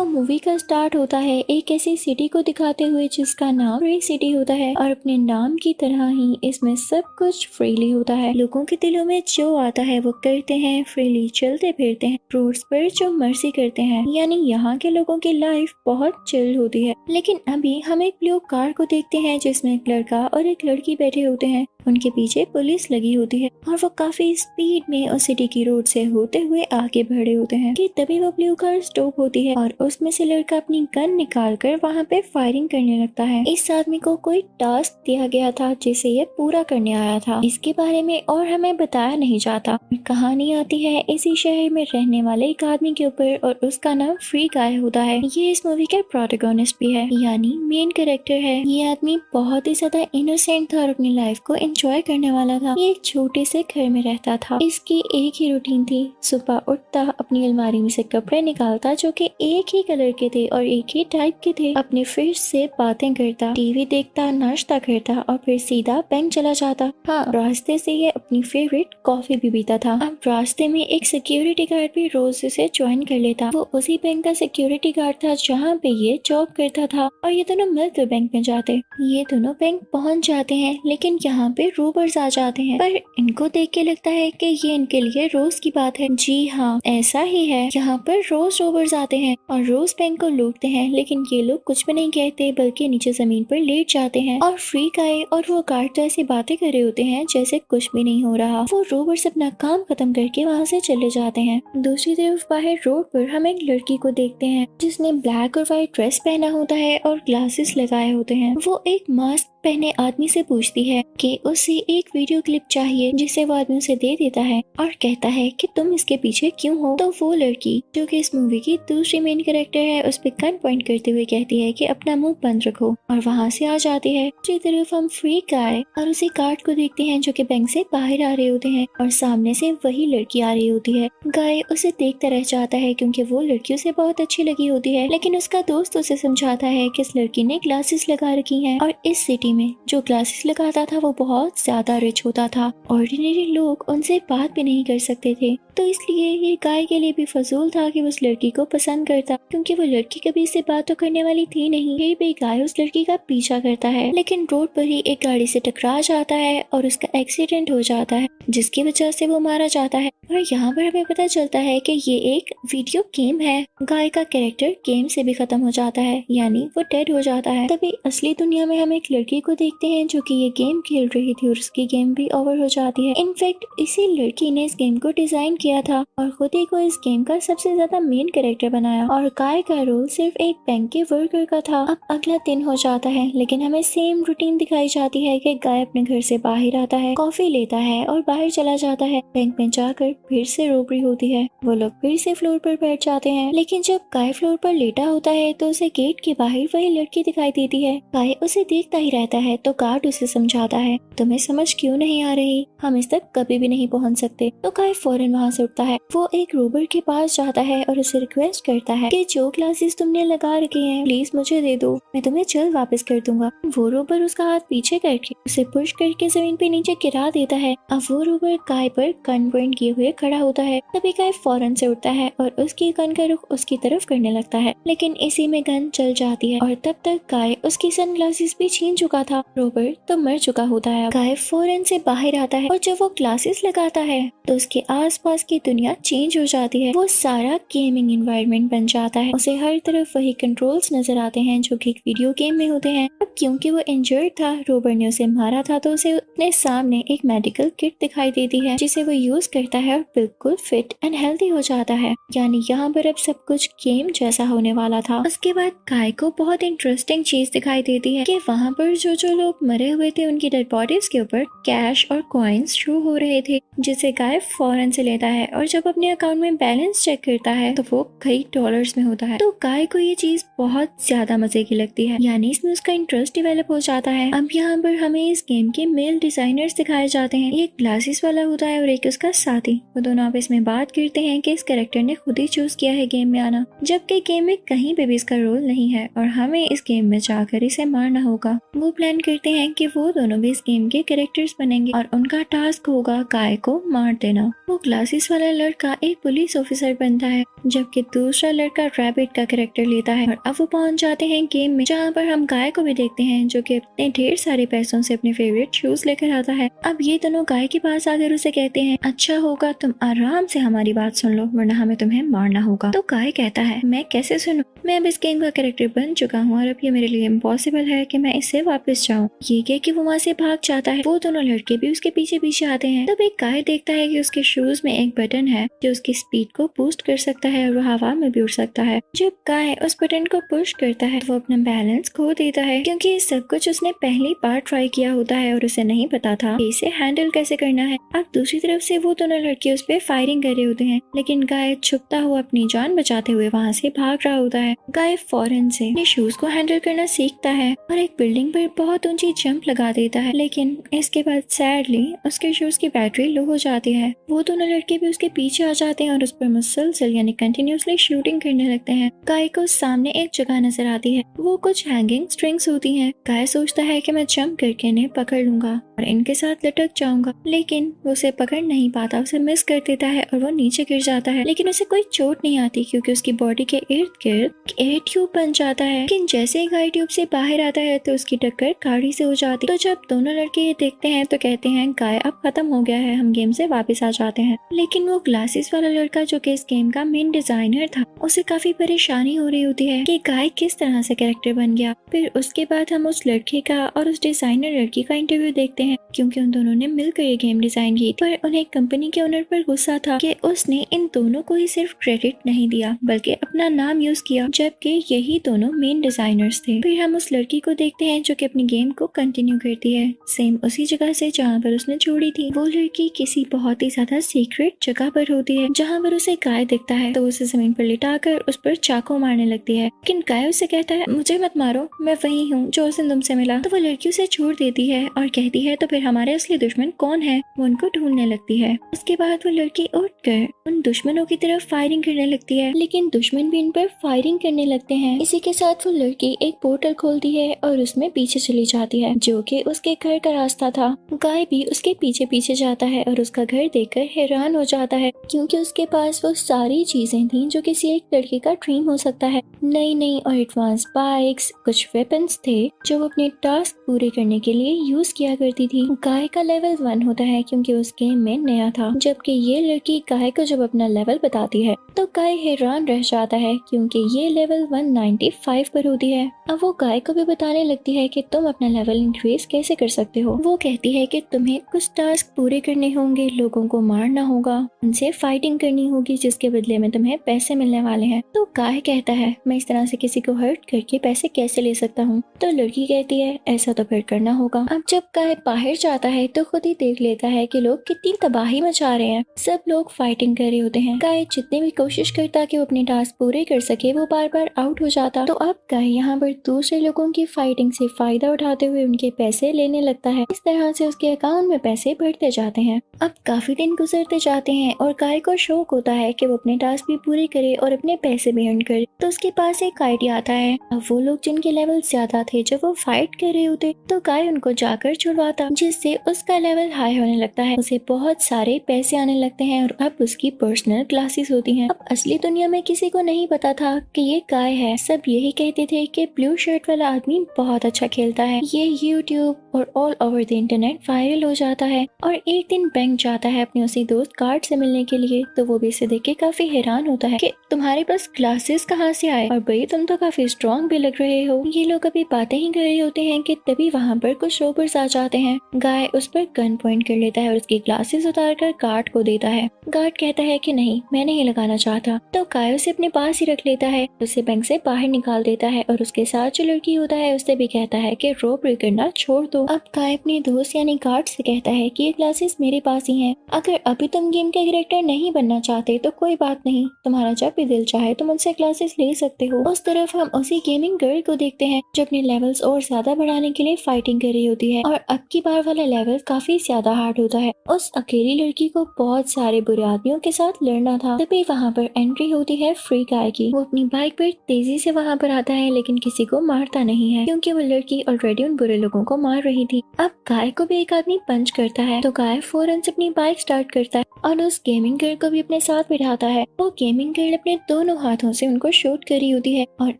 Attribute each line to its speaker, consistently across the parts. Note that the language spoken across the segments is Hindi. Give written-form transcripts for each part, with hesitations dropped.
Speaker 1: तो मूवी का स्टार्ट होता है एक ऐसी सिटी को दिखाते हुए जिसका नाम फ्री सिटी होता है और अपने नाम की तरह ही इसमें सब कुछ फ्रीली होता है। लोगों के दिलों में जो आता है वो करते हैं, फ्रीली चलते फिरते हैं, रोड्स पर जो मर्जी करते हैं, यानी यहाँ के लोगों की लाइफ बहुत चिल होती है। लेकिन अभी हम एक ब्लू कार को देखते हैं जिसमें एक लड़का और एक लड़की बैठे होते हैं। उनके पीछे पुलिस लगी होती है और वो काफी स्पीड में उस सिटी की रोड से होते हुए आगे बढ़े होते हैं कि तभी वो ब्लू कार स्टॉप होती है और उसमें से लड़का अपनी गन निकाल कर वहाँ पे फायरिंग करने लगता है। इस आदमी को कोई टास्क दिया गया था जिसे ये पूरा करने आया था। इसके बारे में और हमें बताया नहीं जाता। कहानी आती है इसी शहर में रहने वाले एक आदमी के ऊपर और उसका नाम फ्री गाय होता है। ये इस मूवी का प्रोटैगनिस्ट भी है, यानी मेन कैरेक्टर है। ये आदमी बहुत ही ज्यादा इनोसेंट था और अपनी लाइफ को एंजॉय करने वाला था। ये एक छोटे से घर में रहता था। इसकी एक ही रूटीन थी, सुबह उठता, अपनी अलमारी में से कपड़े निकालता जो कि एक ही कलर के थे और एक ही टाइप के थे, अपने फ्रेंड से बातें करता, टीवी देखता, नाश्ता करता और फिर सीधा बैंक चला जाता। हाँ, रास्ते से ये अपनी फेवरेट कॉफी भी पीता था। अब रास्ते में एक सिक्योरिटी गार्ड भी रोज इसे ज्वाइन कर लेता। वो उसी बैंक का सिक्योरिटी गार्ड था जहाँ पे ये जॉब करता था और ये दोनों मिलकर बैंक में जाते। ये दोनों बैंक पहुँच जाते हैं लेकिन यहाँ पे रोबर्स आ जाते हैं, पर इनको देख के लगता है कि ये इनके लिए रोज की बात है। जी हाँ, ऐसा ही है। यहाँ पर रोज रोबर्स आते हैं और रोज बैंक को लूटते हैं, लेकिन ये लोग कुछ भी नहीं कहते बल्कि नीचे जमीन पर लेट जाते हैं और फ्री गाय और वो गार्ड तो ऐसी बातें कर रहे होते हैं जैसे कुछ भी नहीं हो रहा। वो रोबर्स अपना काम खत्म करके वहाँ से चले जाते हैं। दूसरी तरफ बाहर रोड पर हम एक लड़की को देखते हैं जिसने ब्लैक और व्हाइट ड्रेस पहना होता है और ग्लासेस लगाए होते हैं। वो एक मास्क पहने आदमी से पूछती है कि उसे एक वीडियो क्लिप चाहिए, जिसे वो आदमी उसे दे देता है और कहता है कि तुम इसके पीछे क्यों हो। तो वो लड़की, जो कि इस मूवी की दूसरी मेन कैरेक्टर है, उस पे गन पॉइंट करते हुए कहती है कि अपना मुंह बंद रखो और वहाँ से आ जाती है। दूसरी तरफ हम फ्री गाय और उसी गार्ड को देखते हैं जो कि बैंक से बाहर आ रहे होते हैं और सामने से वही लड़की आ रही होती है। गाय उसे देखता रह जाता है क्योंकि वो लड़की उसे बहुत अच्छी लगी होती है, लेकिन उसका दोस्त उसे समझाता है कि इस लड़की ने ग्लासेस लगा रखी हैं और इस सिटी में जो ग्लासेस लगाता था वो बहुत ज्यादा रिच होता था। ऑर्डिनरी लोग उनसे बात भी नहीं कर सकते थे, तो इसलिए ये गाय के लिए भी फजूल था कि वो उस लड़की को पसंद करता, क्योंकि वो लड़की कभी इससे बात तो करने वाली थी नहीं। फिर भी गाय उस लड़की का पीछा करता है, लेकिन रोड पर ही एक गाड़ी से टकरा जाता है और उसका एक्सीडेंट हो जाता है जिसकी वजह से वो मारा जाता है। और यहाँ पर हमें पता चलता है कि ये एक वीडियो गेम है। गाय का कैरेक्टर गेम से भी खत्म हो जाता है, यानी वो डेड हो जाता है। तभी असली दुनिया में हम एक लड़की को देखते हैं जो कि ये गेम खेल रही थी और उसकी गेम भी ओवर हो जाती है। इनफैक्ट इसी लड़की ने इस गेम को डिजाइन किया था और खुद ही को इस गेम का सबसे ज्यादा मेन कैरेक्टर बनाया और गाय का रोल सिर्फ एक बैंक के वर्कर का था। अब अगला दिन हो जाता है लेकिन हमें सेम रूटीन दिखाई जाती है कि गाय अपने घर से बाहर आता है, कॉफी लेता है और बाहर चला जाता है। बैंक में जाकर फिर से रोबरी होती है, वो लोग फिर से फ्लोर पर बैठ जाते हैं, लेकिन जब गाय फ्लोर पर लेटा होता है तो उसे गेट के बाहर वही लड़की दिखाई देती है। गाय उसे देखता ही रहता है तो गार्ड उसे समझाता है, तुम्हें समझ क्यों नहीं आ रही, हम इस तक कभी भी नहीं पहुंच सकते। तो गाय फौरन वहाँ से उठता है, वो एक रोबर के पास जाता है और उसे रिक्वेस्ट करता है कि जो ग्लासेस तुमने लगा रखे हैं प्लीज मुझे दे दो, मैं तुम्हें जल्द वापस कर दूंगा। वो रोबर उसका हाथ पीछे करके उसे पुश करके जमीन पे नीचे गिरा देता है। अब वो रोबर गाय पर गन पॉइंट किए हुए खड़ा होता है। तभी गाय फौरन से उठता है और उसकी गन का रुख उसकी तरफ करने लगता है, लेकिन इसी में गन चल जाती है और तब तक गाय उसकी सनग्लासेस भी छीन चुका था। रोबर तो मर चुका होता है। गाय फौरन से बाहर आता है और जब वो ग्लासेस लगाता है तो उसके आसपास की दुनिया चेंज हो जाती है। वो सारा गेमिंग एनवायरनमेंट बन जाता है, उसे हर तरफ वही कंट्रोल्स नजर आते हैं जो कि एक वीडियो गेम में होते हैं। अब क्योंकि वो इंजर्ड था, रोबर ने उसे मारा था, तो उसे अपने सामने एक मेडिकल किट दिखाई देती है जिसे वो यूज करता है और बिल्कुल फिट एंड हेल्दी हो जाता है। यानी यहाँ पर अब सब कुछ गेम जैसा होने वाला था। उसके बाद गाय को बहुत इंटरेस्टिंग चीज दिखाई देती है कि वहाँ पर जो जो लोग मरे हुए थे उनकी डेड बॉडीज के ऊपर कैश और कॉइन्स शो हो रहे थे, जिसे गाय फौरन से लेता है और जब अपने अकाउंट में बैलेंस चेक करता है तो वो कई डॉलर्स में होता है। तो गाय को ये चीज बहुत ज्यादा मजे की लगती है, यानी इसमें उसका इंटरेस्ट डेवलप हो जाता है। अब यहाँ पर हमें इस गेम के मेल डिजाइनर्स दिखाए जाते हैं, एक ग्लासेस वाला होता है और एक उसका साथी। वो दोनों आपस में बात करते हैं कि इस कैरेक्टर ने खुद ही चूज किया है गेम में आना, जबकि गेम में कहीं पे भी इसका रोल नहीं है और हमें इस गेम में जाकर इसे मारना होगा। वो प्लान करते हैं कि वो दोनों भी इस गेम के कैरेक्टर्स बनेंगे और उनका टास्क होगा गाय को मार देना। वो ग्लासेस ग्लासेस वाला लड़का एक पुलिस ऑफिसर बनता है, जबकि दूसरा लड़का रैबिट का कैरेक्टर लेता है। और अब वो पहुंच जाते हैं गेम में, जहाँ पर हम गाय को भी देखते हैं जो कि अपने ढेर सारे पैसों से अपने फेवरेट शूज लेकर आता है। अब ये दोनों गाय के पास आकर उसे कहते हैं, अच्छा होगा तुम आराम से हमारी बात सुन लो, वरना हमें तुम्हें मारना होगा। तो गाय कहता है, मैं कैसे सुनूं, मैं अब इस गेम का कैरेक्टर बन चुका हूँ और अब ये मेरे लिए इम्पॉसिबल है कि मैं इससे वापस जाऊँ। ये कह के वो वहाँ से भाग जाता है। वो दोनों लड़के भी उसके पीछे पीछे आते हैं। तब एक गाय देखता है कि उसके शूज में एक बटन है जो उसकी स्पीड को बूस्ट कर सकता है और वो हवा में भी उड़ सकता है। जब गाय उस बटन को पुश करता है तो वो अपना बैलेंस खो देता है, क्योंकि ये सब कुछ उसने पहली बार ट्राई किया होता है और उसे नहीं पता था कि इसे हैंडल कैसे करना है। अब दूसरी तरफ से वो दोनों लड़के उस पे फायरिंग कर रहे होते हैं, लेकिन गाय छुपता हुआ अपनी जान बचाते हुए वहाँ से भाग रहा होता है। गाय फौरन से अपने शूज को हैंडल करना सीखता है और एक बिल्डिंग पर बहुत ऊंची जंप लगा देता है, लेकिन इसके बाद सैडली उसके शूज की बैटरी लो हो जाती है। वो दोनों लड़के भी उसके पीछे आ जाते हैं और उस पर मुसलसल यानी कंटिन्यूसली शूटिंग करने लगते हैं। गाय को सामने एक जगह नजर आती है, वो कुछ हैंगिंग स्ट्रिंग्स होती हैं। गाय सोचता है कि मैं जंप करके इन्हें पकड़ लूंगा और इनके साथ लटक जाऊंगा, लेकिन वो उसे पकड़ नहीं पाता, उसे मिस कर देता है और वो नीचे गिर जाता है। लेकिन उसे कोई चोट नहीं आती क्योंकि उसकी बॉडी के इर्द गिर्द एयर ट्यूब बन जाता है। लेकिन जैसे ही गाय ट्यूब से बाहर आता है तो उसकी टक्कर गाड़ी से हो जाती है। तो जब दोनों लड़के ये देखते हैं तो कहते हैं, गाय अब खत्म हो गया है, हम गेम से वापस आ जाते हैं। लेकिन वो ग्लासेस वाला लड़का जो कि इस गेम का मेन डिजाइनर था, उसे काफी परेशानी हो रही होती है कि गाय किस तरह से कैरेक्टर बन गया। फिर उसके बाद हम उस लड़के का और उस डिजाइनर लड़की का इंटरव्यू देखते हैं, क्योंकि उन दोनों ने मिलकर ये गेम डिजाइन की थी। पर उन्हें कंपनी के ओनर पर गुस्सा था कि उसने इन दोनों को ही सिर्फ क्रेडिट नहीं दिया बल्कि अपना नाम यूज किया, जबकि यही दोनों मेन डिजाइनर्स थे। फिर हम उस लड़की को देखते हैं जो कि अपनी गेम को कंटिन्यू करती है सेम उसी जगह से जहाँ पर उसने छोड़ी थी। वो लड़की किसी बहुत ही ज्यादा सीक्रेट जगह पर होती है, जहाँ पर उसे गाय दिखता है तो उसे जमीन पर लिटाकर उस पर चाकू मारने लगती है। लेकिन गाय उसे कहता है, मुझे मत मारो, मैं वही हूँ जो उस दिन तुमसे मिला। तो वो लड़की उसे छोड़ देती है और कहती है, तो फिर हमारे असली दुश्मन कौन है? वो उनको ढूंढने लगती है। उसके बाद वो लड़की उठकर उन दुश्मनों की तरफ फायरिंग करने लगती है, लेकिन दुश्मन भी इन पर फायरिंग करने लगते हैं। इसी के साथ वो लड़की एक पोर्टल खोलती है और उसमें पीछे चली जाती है, जो कि उसके घर का रास्ता था। गाय भी उसके पीछे पीछे जाता है और उसका घर देखकर हैरान हो जाता है, क्योंकि उसके पास वो सारी चीजें थी जो किसी एक लड़के का ड्रीम हो सकता है। नई नई और एडवांस बाइक्स, कुछ वेपन्स थे जो वो अपने टास्क पूरे करने के लिए यूज किया करती थी। गाय का लेवल 1 होता है क्योंकि उस गेम में नया था, जबकि ये लड़की गाय को जब अपना लेवल बताती है तो गाय हैरान रह जाता है क्योंकि ये लेवल 195 पर होती है। अब वो गाय को भी बताने लगती है कि तुम अपना लेवल इंक्रीज कैसे कर सकते हो। वो कहती है कि तुम्हें कुछ टास्क पूरे करने होंगे, लोगों को मारना होगा, उनसे फाइटिंग करनी होगी, जिसके बदले में तुम्हें पैसे मिलने वाले हैं। तो गाय कहता है, मैं इस तरह से किसी को हर्ट करके पैसे कैसे ले सकता हूँ। तो लड़की कहती है, ऐसा तो फिर करना होगा। अब जब गाय बाहर जाता है तो खुद ही देख लेता है कि लोग कितनी तबाही मचा रहे हैं, सब लोग फाइटिंग कर रहे होते हैं। गाय जितनी भी कोशिश करता कि वो अपने टास्क पूरे कर सके, वो बार बार आउट हो जाता। तो अब गाय यहाँ पर दूसरे लोगों की फाइटिंग से फायदा उठाते हुए उनके पैसे लेने लगता है। इस तरह से उसके अकाउंट में पैसे बढ़ते जाते हैं। अब काफी दिन गुजरते जाते हैं और गाय को शौक होता है कि वो अपने टास्क भी पूरे करे और अपने पैसे भी अर्न करे। तो उसके पास एक आइडिया आता है। अब वो लोग जिनके लेवल ज्यादा थे, जब वो फाइट कर रहे होते, तो गाय उनको जाकर छुड़वाता, जिससे उसका लेवल हाई होने लगता है, उसे बहुत सारे पैसे आने लगते हैं और अब उसकी पर्सनल क्लासेस होती हैं। अब असली दुनिया में किसी को नहीं पता था कि ये गाय है। सब यही कहते थे कि ब्लू शर्ट वाला आदमी बहुत अच्छा खेलता है। ये यूट्यूब और all over the internet viral हो जाता है और एक दिन बैंक जाता है अपने उसी दोस्त कार्ड से मिलने के लिए। तो वो भी इसे देख के काफी हैरान होता है कि तुम्हारे पास ग्लासेस कहाँ से आए, और भाई तुम तो काफी स्ट्रॉन्ग भी लग रहे हो। ये लोग अभी बातें ही कर रहे होते हैं कि तभी वहाँ पर कुछ रोबर्स आ जाते हैं। गाय उस पर गन पॉइंट कर लेता है और उसकी ग्लासेस उतार कर गार्ड को देता है। गार्ड कहता है कि नहीं, मैं नहीं लगाना चाहता। तो गाय उसे अपने पास ही रख लेता है, उसे बैंक से बाहर निकाल देता है और उसके साथ जो लड़की होता है उससे भी कहता है कि रॉबरी करना छोड़ दो। अब गाय अपने दोस्त यानी गार्ड से कहता है कि ये ग्लासेस मेरे पास ही हैं। अगर अभी तुम गेम के कैरेक्टर नहीं बनना चाहते तो कोई बात नहीं, तुम्हारा जब भी दिल चाहे तुम उनसे ग्लासेस ले सकते हो। उस तरफ हम उसी गेमिंग गर्ल को देखते हैं जो अपने लेवल्स और ज्यादा बढ़ाने के लिए फाइटिंग कर रही होती है और अब की बार वाला लेवल काफी ज्यादा हार्ड होता है। उस अकेली लड़की को बहुत सारे बुरे आदमियों के साथ लड़ना था। तभी वहाँ पर एंट्री होती है फ्री गाय की। वो अपनी बाइक पर तेजी से वहाँ पर आता है, लेकिन किसी को मारता नहीं है क्योंकि वो लड़की ऑलरेडी उन बुरे लोगों को मार रही थी। अब गाय को भी एक आदमी पंच करता है तो गाय फौरन से अपनी बाइक स्टार्ट करता है और उस गेमिंग गर्ल को भी अपने साथ बिठाता है। वो गेमिंग गर्ल अपने दोनों हाथों से उनको शूट करी होती है और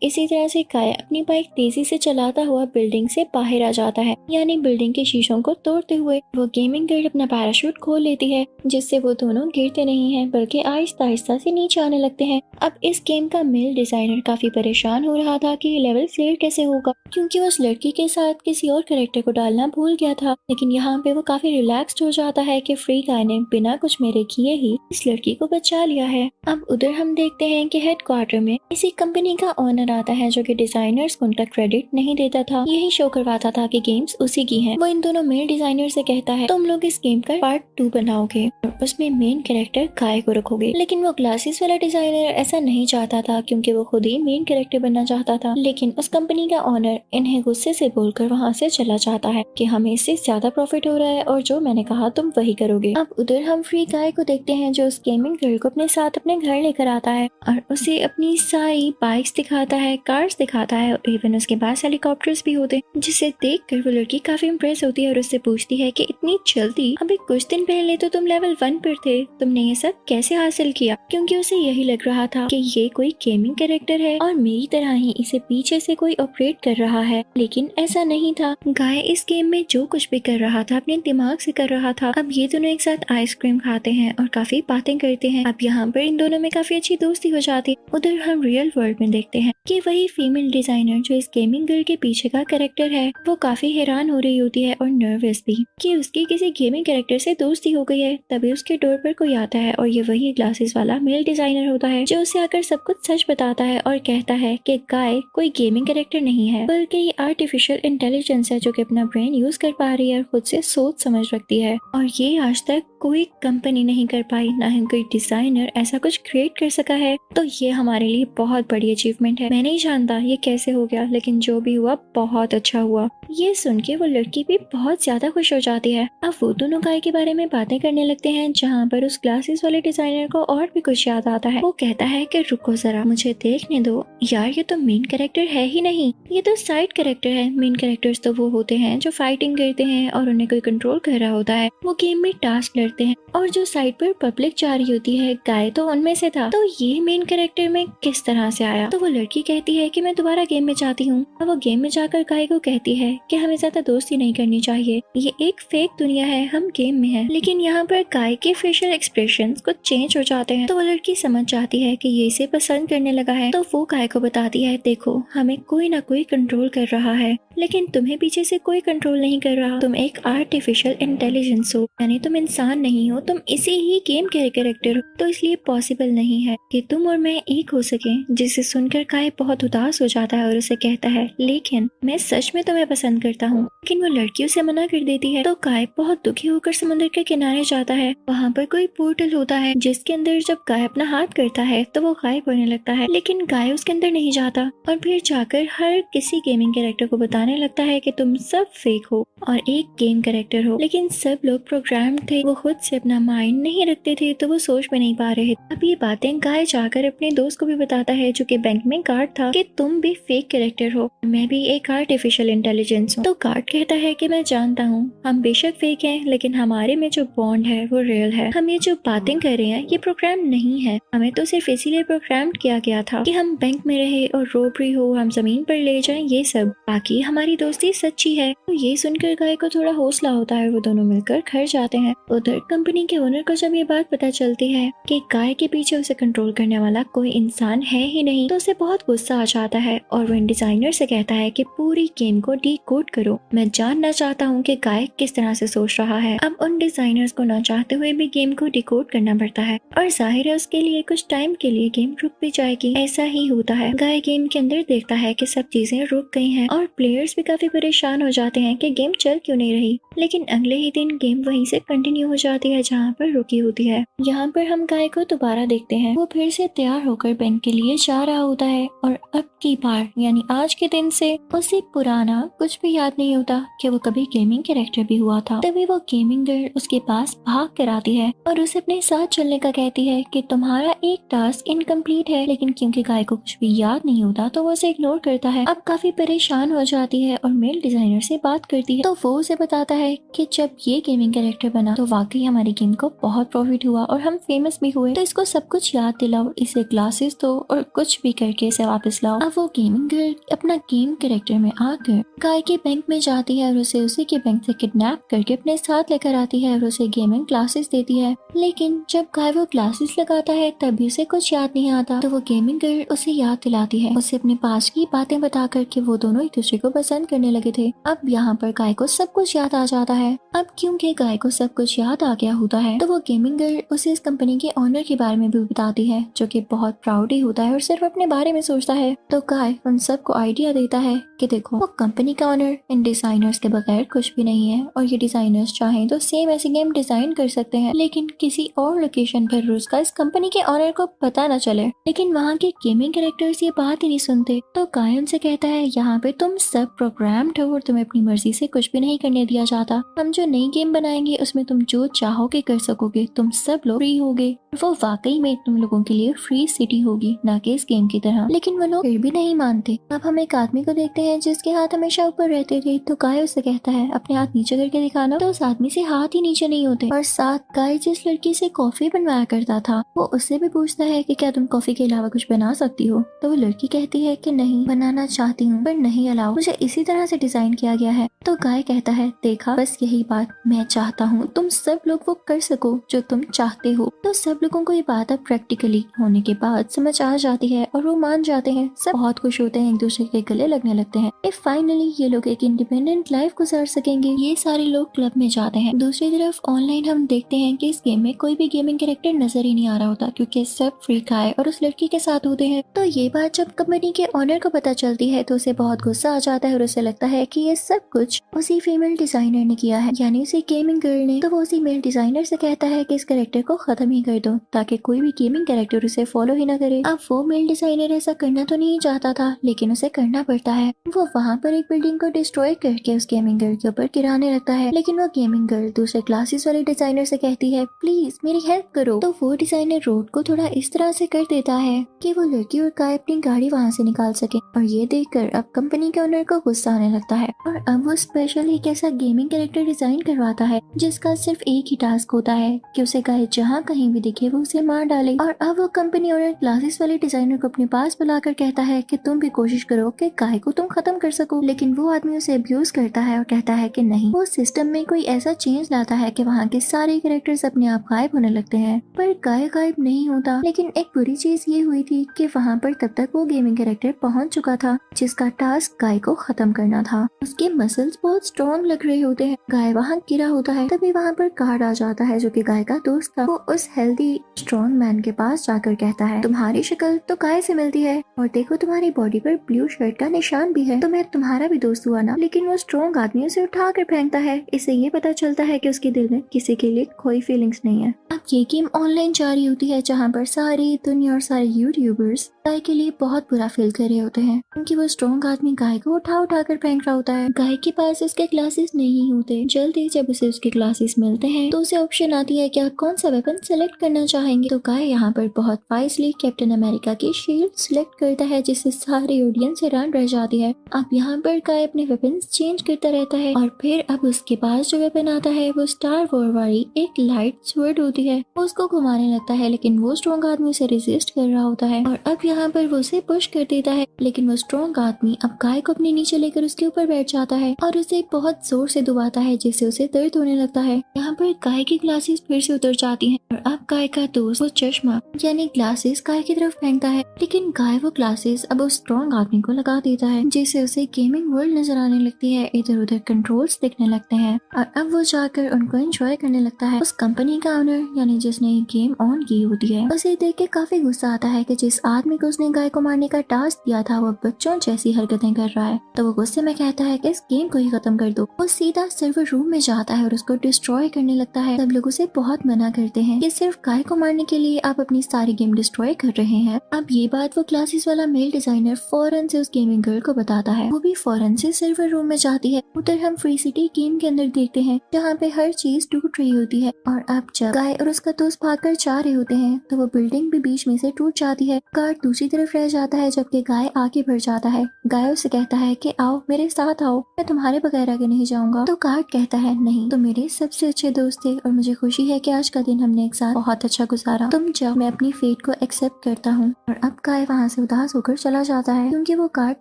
Speaker 1: इसी तरह से काय अपनी बाइक तेजी से चलाता हुआ बिल्डिंग से बाहर आ जाता है, यानी बिल्डिंग के शीशों को तोड़ते हुए। वो गेमिंग गर्ल अपना पैराशूट खोल लेती है, जिससे वो दोनों गिरते नहीं है बल्कि आहिस्ता आहिस्ता से नीचे आने लगते हैं। अब इस गेम का मेल डिजाइनर काफी परेशान हो रहा था कि ये लेवल क्लियर कैसे होगा, क्योंकि वो उस लड़की के साथ किसी और कैरेक्टर को डालना भूल गया था। लेकिन यहाँ पे वो काफी रिलैक्स्ड हो जाता है कि फ्री गाय ने बिना कुछ मेरे किए ही इस लड़की को बचा लिया है। अब उधर हम देखते हैं कि हेडक्वार्टर में इसी कंपनी का ओनर आता है, जो कि डिजाइनर्स को उनका क्रेडिट नहीं देता था, यही शो करवाता था कि गेम्स उसी की हैं। वो इन दोनों मेल डिजाइनर से कहता है तुम लोग इस गेम का पार्ट 2 बनाओगे और उसमें मेन कैरेक्टर गाय को रखोगे। लेकिन वो ग्लासेस वाला डिजाइनर ऐसा नहीं चाहता था, क्योंकि वो खुद ही मेन कैरेक्टर बनना चाहता था। लेकिन उस कंपनी का ओनर इन्हें गुस्से से बोलकर वहाँ से चला जाता है कि हमें इससे ज्यादा प्रॉफिट हो रहा है और जो मैंने कहा तुम वही करोगे। अब उधर हम फ्री गाय को देखते हैं, जो उस गेमिंग गर्ल को अपने साथ अपने घर लेकर आता है और उसे अपनी सारी बाइक्स दिखाता है, कार्स दिखाता है और इवन उसके पास हेलीकॉप्टर्स भी होते हैं, जिसे देखकर वो लड़की काफी इम्प्रेस होती है और उससे पूछती है कि इतनी जल्दी, अभी कुछ दिन पहले तो तुम लेवल 1 पर थे, तुमने ये सब कैसे हासिल किया? क्योंकि उसे यही लग रहा था कि ये कोई गेमिंग कैरेक्टर है और मेरी तरह ही इसे पीछे से कोई ऑपरेट कर रहा है, लेकिन ऐसा नहीं था। गाय इस गेम में जो कुछ भी कर रहा था अपने दिमाग से कर रहा था। अब ये दोनों एक साथ आइसक्रीम खाते हैं और काफी बातें करते हैं। अब यहाँ पर इन दोनों में काफी अच्छी दोस्ती हो जाती है। उधर हम रियल वर्ल्ड में देखते हैं कि वही फीमेल डिजाइनर जो इस गेमिंग गर्ल के पीछे का कैरेक्टर है, वो काफी हैरान हो रही होती है और नर्वस भी कि उसकी किसी गेमिंग कैरेक्टर से दोस्ती हो गई है। तभी उसके डोर पर कोई आता है और ये वही ग्लासेस वाला मेल डिजाइनर होता है, जो उसे आकर सब कुछ सच बताता है और कहता है कि गाय कोई गेमिंग कैरेक्टर नहीं है, बल्कि ये आर्टिफिशियल इंटेलिजेंस है, जो कि अपना ब्रेन यूज कर पा रही है और खुद से सोच समझ रखती है। और ये आज तक कोई कंपनी नहीं कर पाई, ना ही कोई डिजाइनर ऐसा कुछ क्रिएट कर सका है। तो ये हमारे लिए बहुत बड़ी अचीवमेंट है। मैं नहीं जानता ये कैसे हो गया, लेकिन जो भी हुआ बहुत अच्छा हुआ। ये सुन के वो लड़की भी बहुत ज्यादा खुश हो जाती है। अब वो दोनों गाय के बारे में बातें करने लगते हैं, जहाँ पर उस ग्लासेस वाले डिजाइनर को और भी कुछ याद आता है। वो कहता है कि रुको जरा, मुझे देखने दो यार, ये तो मेन कैरेक्टर है ही नहीं, ये तो साइड कैरेक्टर है। मेन कैरेक्टर्स तो वो होते हैं जो फाइटिंग करते हैं और उन्हें कोई कंट्रोल कर रहा होता है, वो गेम में टास्क लड़ते हैं, और जो साइड पर पब्लिक जा रही होती है, गाय तो उनमें से था। तो ये मेन कैरेक्टर में किस तरह से आया? तो वो लड़की कहती है कि मैं दोबारा गेम में चाहती हूँ। अब वो गेम में जाकर गाय को कहती है कि हमें ज्यादा दोस्ती नहीं करनी चाहिए, ये एक फेक दुनिया है, हम गेम में हैं। लेकिन यहाँ पर गाय के फेशियल एक्सप्रेशंस कुछ चेंज हो जाते हैं। तो वो लड़की समझ जाती है कि ये इसे पसंद करने लगा है। तो वो गाय को बताती है देखो, हमें कोई ना कोई कंट्रोल कर रहा है, लेकिन तुम्हें पीछे से कोई कंट्रोल नहीं कर रहा। तुम एक आर्टिफिशियल इंटेलिजेंस हो, यानी तुम इंसान नहीं हो, तुम इसी ही गेम के कैरेक्टर हो। तो इसलिए पॉसिबल नहीं है कि तुम और मैं एक हो सके। जिसे सुनकर काय बहुत उदास हो जाता है और उसे कहता है लेकिन मैं सच में तुम्हें पसंद करता हूँ। लेकिन वो लड़की उसे मना कर देती है। तो काय बहुत दुखी होकर समुद्र के किनारे जाता है। वहाँ पर कोई पोर्टल होता है, जिसके अंदर जब गाय अपना हाथ करता है तो वो गायब होने लगता है, लेकिन गाय उसके अंदर नहीं जाता और फिर जाकर हर किसी गेमिंग कैरेक्टर को बताने लगता है कि तुम सब फेक हो और एक गेम कैरेक्टर हो। लेकिन सब लोग प्रोग्राम थे, वो खुद से अपना माइंड नहीं रखते थे, तो वो सोच भी नहीं पा रहे। अब ये बातें गाय जाकर अपने दोस्त को भी बताता है, जो कि बैंक में गार्ड था, कि तुम भी फेक कैरेक्टर हो, मैं भी एक आर्टिफिशियल इंटेलिजेंस हूँ। तो गार्ड कहता है कि मैं जानता हूँ हम बेशक फेक हैं, लेकिन हमारे में जो बॉन्ड है वो रियल है। हम ये जो बातें कर रहे हैं ये प्रोग्राम नहीं है, हमें तो सिर्फ इसीलिए प्रोग्राम किया गया था कि हम बैंक में रहे और रोबरी हो, हम जमीन पर ले जाएं, ये सब। बाकी हमारी दोस्ती सच्ची है। तो ये सुनकर गाय को थोड़ा हौसला होता है, वो दोनों मिलकर घर जाते हैं। उधर कंपनी के ओनर को जब ये बात पता चलती है कि गाय के पीछे उसे कंट्रोल करने वाला कोई इंसान है ही नहीं, तो उसे बहुत गुस्सा आ जाता है और वो इन डिजाइनर से कहता है कि पूरी गेम को डीकोड करो, मैं जानना चाहता हूँ कि गाय किस तरह से सोच रहा है। अब उन डिजाइनर्स को ना चाहते हुए भी गेम को डिकोड करना पड़ता है और जाहिर है उसके लिए कुछ टाइम के लिए गेम रुक भी जाएगी। ऐसा ही होता है। गाय गेम के अंदर देखता है कि सब चीजें रुक गई हैं और प्लेयर्स भी काफी परेशान हो जाते हैं कि गेम चल क्यों नहीं रही। लेकिन अगले ही दिन गेम वहीं से कंटिन्यू हो जाती है जहाँ पर रुकी होती है। यहाँ पर हम गाय को दोबारा देखते हैं, वो फिर से तैयार होकर बैंक के लिए जा रहा होता है और अब की बार यानी आज के दिन से उसे पुराना कुछ भी याद नहीं होता कि वो कभी गेमिंग कैरेक्टर भी हुआ था। तभी वो गेमिंग गर्ल उसके पास भाग कर आती है और उसे अपने साथ चलने का कहती है कि तुम्हारा एक टास्क इनकम्प्लीट है। लेकिन क्योंकि गाय को कुछ भी याद नहीं होता तो वो उसे इग्नोर करता है। अब काफी परेशान हो जाती है और मेल डिजाइनर से बात करती है। तो वो उसे बताता है कि जब ये गेमिंग कैरेक्टर बना तो वाकई वाकई हमारी गेम को बहुत प्रॉफिट हुआ और हम फेमस भी हुए, तो इसको सब कुछ याद दिलाओ, इसे ग्लासेस दो और कुछ भी करके इसे वापस लाओ। अब वो गेमिंग गर्ल अपना गेम कैरेक्टर में आकर गाय के बैंक में जाती है और उसे उसी के बैंक से किडनैप करके अपने साथ लेकर आती है और उसे गेमिंग क्लासेस देती है। लेकिन जब गाय वो क्लासेस लगाता है तब भी उसे कुछ याद नहीं आता, तो वो गेमिंग गर्ल उसे याद दिलाती है, उसे अपने पास की बातें बता कर के वो दोनों एक दूसरे को पसंद करने लगे थे। अब यहाँ पर गाय को सब कुछ याद आ जाता है। अब क्योंकि गाय को सब कुछ याद आ गया होता है, तो वो गेमिंग गर्ल उसे इस कंपनी के ऑनर के बारे में भी बताती है, जो कि बहुत प्राउड ही होता है और सिर्फ अपने बारे में सोचता है। तो गाय उन सबको आइडिया देता है कि देखो, वो कंपनी का ऑनर इन डिजाइनर्स के बगैर कुछ भी नहीं है और ये डिजाइनर्स चाहें तो सेम ऐसी गेम डिजाइन कर सकते हैं, लेकिन किसी और लोकेशन पर उसका इस कंपनी के ऑनर को पता न चले। लेकिन वहाँ के गेमिंग कैरेक्टर्स ये बात ही नहीं सुनते, तो गाय उनसे कहता है यहाँ पे तुम सब प्रोग्राम्ड हो और तुम्हें अपनी मर्जी से कुछ भी नहीं करने दिया जाता। हम जो नई गेम बनाएंगे उसमें तुम जो चाहोगे कर सकोगे, तुम सब लोग फ्री होगे। वो वाकई में तुम लोगों के लिए फ्री सिटी होगी, ना कि इस गेम की तरह। लेकिन वो लोग फिर भी नहीं मानते। अब हम एक आदमी को देखते हैं जिसके हाथ हमेशा ऊपर रहते थे, तो गाय उससे कहता है अपने हाथ नीचे करके दिखाना, तो उस आदमी से हाथ ही नीचे नहीं होते। और साथ गाय जिस लड़की से कॉफी बनवाया करता था वो उससे भी पूछता है कि क्या तुम कॉफी के अलावा कुछ बना सकती हो, तो वो लड़की कहती है कि नहीं, बनाना चाहती हूँ पर नहीं अलाउ, मुझे इसी तरह से डिजाइन किया गया है। तो गाय कहता है देखा, बस यही बात मैं चाहता हूँ, तुम सब लोग वो कर सको जो तुम चाहते हो। तो सब लोगों को ये बात अब प्रैक्टिकली होने के बाद समझ आ जाती है और वो मान जाते हैं। सब बहुत खुश होते हैं, एक दूसरे के गले लगने लगते हैं। फाइनली ये लोग एक इंडिपेंडेंट लाइफ गुजार सकेंगे। ये सारे लोग क्लब में जाते हैं। दूसरी तरफ ऑनलाइन हम देखते हैं कि इस गेम में कोई भी गेमिंग कैरेक्टर नजर ही नहीं आ रहा होता, क्योंकि सब फ्री गाय और उस लड़की के साथ होते हैं। तो ये बात जब कंपनी के ऑनर को पता चलती है तो उसे बहुत गुस्सा आ जाता है और उसे लगता है कि ये सब कुछ उसी फीमेल डिजाइनर ने किया है, यानी उसी गेमिंग गर्ल ने। तो वो उसी मेल डिजाइनर से कहता है कि इस कैरेक्टर को खत्म ही कर दो, ताकि कोई भी गेमिंग कैरेक्टर उसे फॉलो ही ना करे। अब वो मेल डिजाइनर ऐसा करना तो नहीं चाहता था, लेकिन उसे करना पड़ता है। वो वहाँ पर एक बिल्डिंग को डिस्ट्रॉय करके उस गेमिंग गर्ल के ऊपर गिराने लगता है, लेकिन वो गेमिंग गर्ल दूसरे क्लासेस वाले डिजाइनर से कहती है प्लीज मेरी हेल्प करो। तो वो डिजाइनर रोड को थोड़ा इस तरह से कर देता है कि वो लड़की और गाय अपनी गाड़ी वहाँ से निकाल सके। और ये देखकर अब कंपनी के ओनर को गुस्सा आने लगता है और अब वो स्पेशल एक ऐसा गेमिंग कैरेक्टर डिजाइन करवाता है जिसका सिर्फ एक ही टास्क होता है कि उसे गाय जहाँ कहीं भी दिखे वो उसे मार डाले। और अब वो कंपनी ओनर क्लासेस वाले डिजाइनर को अपने पास बुलाकर कहता है कि तुम भी कोशिश करो कि गाय को तुम खत्म कर सको। लेकिन वो आदमी उसे अब्यूज करता है और कहता है कि नहीं, वो सिस्टम में कोई ऐसा चेंज लाता है कि वहाँ के सारे कैरेक्टर्स अपने आप गायब होने लगते हैं, पर गाय गायब नहीं होता। लेकिन एक बुरी चीज ये हुई थी कि वहाँ पर तब तक वो गेमिंग कैरेक्टर पहुँच चुका था जिसका टास्क गाय को खत्म करना था। उसके मसल्स बहुत स्ट्रॉन्ग लग रहे होते हैं। गाय वहाँ गिरा होता है, तभी वहाँ पर गार्ड आ जाता है जो कि गाय का दोस्त था। वो उस हेल्दी स्ट्रॉन्ग मैन के पास जाकर कहता है तुम्हारी शक्ल तो गाय से मिलती है और देखो तुम्हारी बॉडी पर ब्लू शर्ट का निशान भी है, तो मैं तुम्हारा भी दोस्त हुआ ना। लेकिन वो स्ट्रॉन्ग आदमी उसे उठा कर फेंकता है। इससे ये पता चलता है कि उसके दिल में किसी के लिए कोई फीलिंग्स नहीं है। अब ये गेम ऑनलाइन जारी होती है जहाँ पर सारी दुनिया और सारे यूट्यूबर्स गाय के लिए बहुत बुरा फील कर रहे होते हैं, क्योंकि वो स्ट्रॉन्ग आदमी गाय को उठा कर फेंक रहा होता है। गाय के पास उसके क्लासेस नहीं होते। जल्दी जब उसे उसके क्लासेस मिलते हैं तो उसे ऑप्शन आती है कि आप कौन सा वेपन सेलेक्ट करना चाहेंगे। तो गाय यहाँ पर बहुत वाइजली कैप्टन अमेरिका की शील्ड सिलेक्ट करता है, जिससे सारी ऑडियंस हैरान रह जाती है। अब यहाँ पर गाय अपने वेपन चेंज करता रहता है और फिर अब उसके पास जो वेपन आता है वो स्टार वॉर वाली एक लाइट स्वर्ड होती है। वो उसको घुमाने लगता है, लेकिन वो स्ट्रॉन्ग आदमी उसे रेजिस्ट कर रहा होता है और अब यहाँ पर वो उसे पुश कर देता है। लेकिन वो स्ट्रॉन्ग आदमी अब गाय को अपने नीचे लेकर उसके ऊपर बैठ जाता है और उसे बहुत जोर से दबाता है, जिससे उसे दर्द होने लगता है। यहाँ पर गाय की ग्लासेस फिर से उतर जाती हैं और अब गाय का दोस्त वो चश्मा यानी ग्लासेस गाय की तरफ फेंकता है, लेकिन गाय वो ग्लासेस अब उस स्ट्रॉन्ग आदमी को लगा देता है, जिससे उसे गेमिंग वर्ल्ड नजर आने लगती है। इधर उधर कंट्रोल्स दिखने लगते हैं और अब वो जाकर उनको एंजॉय करने लगता है। उस कंपनी का ओनर यानी जिसने ये गेम ऑन की होती है, उसे देख के काफी गुस्सा आता है कि जिस आदमी को उसने गाय को मारने का टास्क दिया था वो बच्चों जैसी हरकतें कर रहा है। तो वो गुस्से में कहता है कि इस गेम को ही खत्म कर दो। वो सीधा सर्वर रूम में जाता है और उसको डिस्ट्रॉय करने लगता है। सब लोग उसे बहुत मना करते हैं कि सिर्फ गाय को मारने के लिए आप अपनी सारी गेम डिस्ट्रॉय कर रहे हैं। अब ये बात वो क्लासेस वाला मेल डिजाइनर फौरन से उस गेमिंग गर्ल को बताता है। वो भी फौरन से सर्वर रूम में जाती है। उधर हम फ्री सिटी गेम के अंदर देखते हैं जहाँ पे हर चीज टूट रही होती है और अब जब गाय और उसका दोस्त भागकर जा रहे होते हैं तो वो बिल्डिंग भी बीच में से टूट जाती है। गार्ड दूसरी तरफ रह जाता है जबकि गाय आगे बढ़ जाता है। गाय उसे कहता है कि आओ मेरे साथ आओ, मैं तुम्हारे बगैर आगे नहीं जाऊंगा। तो कार्ड कहता है नहीं, तुम मेरे सबसे अच्छे दोस्त थे और मुझे खुशी है कि आज का दिन हमने एक साथ बहुत अच्छा गुजारा। तुम जाओ, मैं अपनी फेट को एक्सेप्ट करता हूँ। और अब गाय वहाँ से उदास होकर चला जाता है क्योंकि वो कार्ड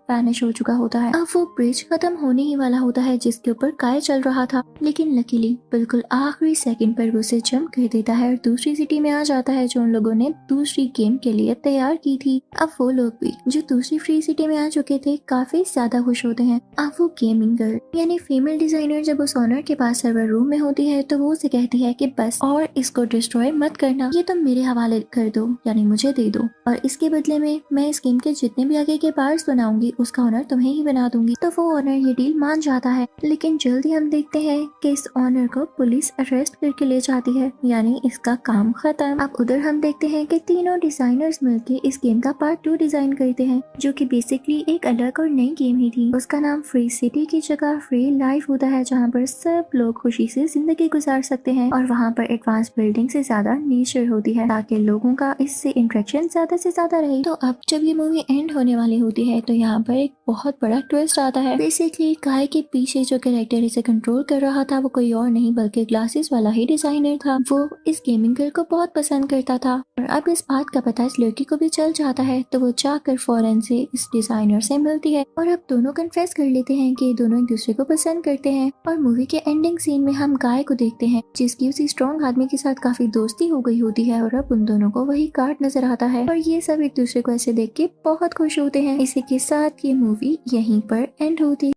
Speaker 1: वैनिश हो चुका होता है। अब वो ब्रिज खत्म होने ही वाला होता है जिसके ऊपर गाय चल रहा था, लेकिन लकीली बिल्कुल आखिरी सेकंड पर वो उसे जंप कर देता है और दूसरी सिटी में आ जाता है जो उन लोगों ने दूसरी गेम के लिए तैयार की थी। अब वो लोग भी जो दूसरी फ्री सिटी में आ चुके थे काफी ज्यादा खुश होते हैं। अब वो गेमिंग गर्ल यानी फीमेल डिजाइनर जब उस ऑनर के पास सर्वर रूम में होती है तो वो उसे कहती है कि बस और इसको डिस्ट्रॉय मत करना, ये तुम मेरे हवाले कर दो यानी मुझे दे दो, और इसके बदले में मैं इस गेम के जितने भी आगे के पार्ट्स बनाऊंगी उसका ऑनर तुम्हें ही बना दूंगी। तो वो ऑनर ये डील मान जाता है, लेकिन जल्दी हम देखते हैं कि इस ऑनर को पुलिस अरेस्ट करके ले जाती है यानी इसका काम खत्म। अब उधर हम देखते हैं कि तीनों डिजाइनर्स मिलके इस गेम का पार्ट 2 डिजाइन करते हैं जो कि बेसिकली एक अलग और नई गेम ही थी। उसका नाम फ्री सिटी की जगह फ्री लाइफ होता है जहाँ पर सब लोग खुशी से जिंदगी गुजार सकते हैं और वहाँ पर एडवांस बिल्डिंग से ज्यादा नेचर होती है ताकि लोगों का इससे इंटरेक्शन ज्यादा से ज्यादा रहे। तो अब जब ये मूवी एंड होने वाली होती है तो यहाँ पर एक बहुत बड़ा ट्विस्ट आता है। बेसिकली गाय के पीछे जो कैरेक्टर इसे कंट्रोल कर रहा था वो कोई और नहीं बल्कि ग्लासेस वाला ही डिजाइनर था। वो इस गेमिंग गर्ल को बहुत पसंद करता था और अब इस बात का पता इस लड़की को भी चल जाता है तो वो जाकर फौरन से इस डिजाइनर से मिलती है और अब दोनों कन्फेस कर लेते हैं कि दोनों एक दूसरे को पसंद करते हैं। और मूवी के एंडिंग सीन में हम गाय को देखते हैं जिसकी उसी स्ट्रॉन्ग आदमी के साथ काफी दोस्ती हो गई होती है और अब उन दोनों को वही कार्ड नजर आता है और ये सब एक दूसरे को ऐसे देख के बहुत खुश होते हैं। इसी के साथ ये मूवी यहीं पर एंड होती है।